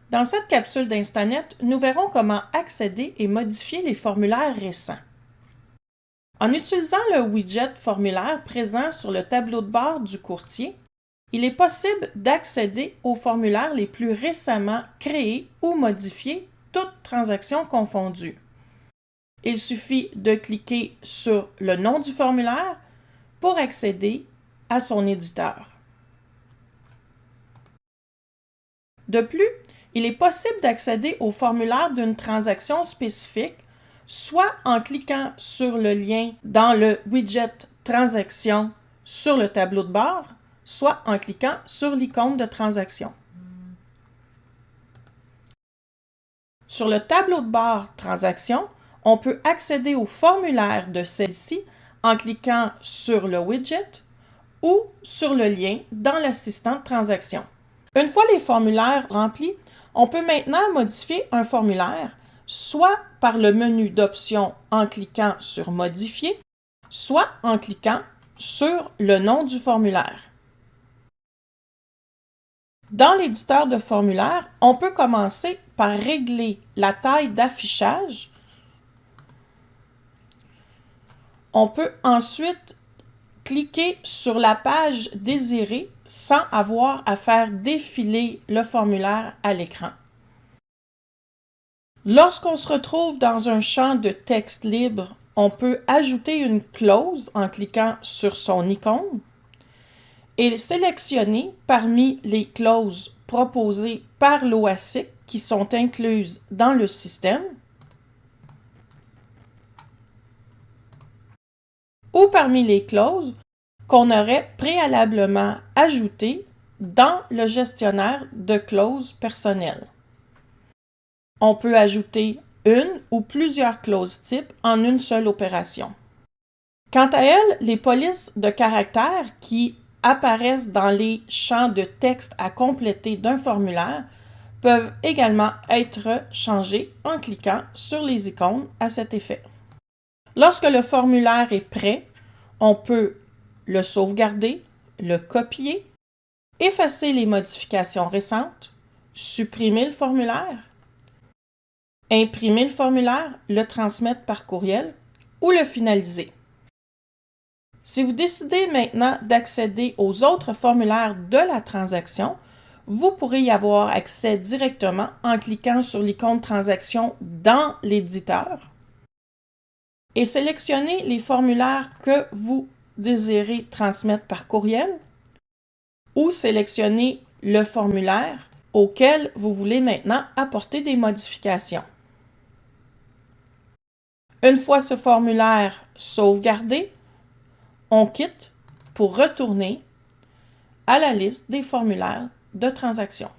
Dans cette capsule d'Instanet, nous verrons comment accéder et modifier les formulaires récents. En utilisant le widget formulaire présent sur le tableau de bord du courtier, il est possible d'accéder aux formulaires les plus récemment créés ou modifiés, toutes transactions confondues. Il suffit de cliquer sur le nom du formulaire pour accéder à son éditeur. De plus, il est possible d'accéder au formulaire d'une transaction spécifique, soit en cliquant sur le lien dans le widget Transaction sur le tableau de bord, soit en cliquant sur l'icône de transaction. Sur le tableau de bord Transaction, on peut accéder au formulaire de celle-ci en cliquant sur le widget ou sur le lien dans l'assistant de transaction. Une fois les formulaires remplis, on peut maintenant modifier un formulaire, soit par le menu d'options en cliquant sur « Modifier », soit en cliquant sur le nom du formulaire. Dans l'éditeur de formulaire, on peut commencer par régler la taille d'affichage. On peut ensuite cliquer sur la page désirée sans avoir à faire défiler le formulaire à l'écran. Lorsqu'on se retrouve dans un champ de texte libre, on peut ajouter une clause en cliquant sur son icône et sélectionner parmi les clauses proposées par l'OASIC qui sont incluses dans le système ou parmi les clauses qu'on aurait préalablement ajoutées dans le gestionnaire de clauses personnelles. On peut ajouter une ou plusieurs clauses types en une seule opération. Quant à elles, les polices de caractères qui apparaissent dans les champs de texte à compléter d'un formulaire peuvent également être changées en cliquant sur les icônes à cet effet. Lorsque le formulaire est prêt, on peut le sauvegarder, le copier, effacer les modifications récentes, supprimer le formulaire, imprimer le formulaire, le transmettre par courriel ou le finaliser. Si vous décidez maintenant d'accéder aux autres formulaires de la transaction, vous pourrez y avoir accès directement en cliquant sur l'icône Transaction dans l'éditeur et sélectionner les formulaires que vous désirez transmettre par courriel ou sélectionner le formulaire auquel vous voulez maintenant apporter des modifications. Une fois ce formulaire sauvegardé, on quitte pour retourner à la liste des formulaires de transaction.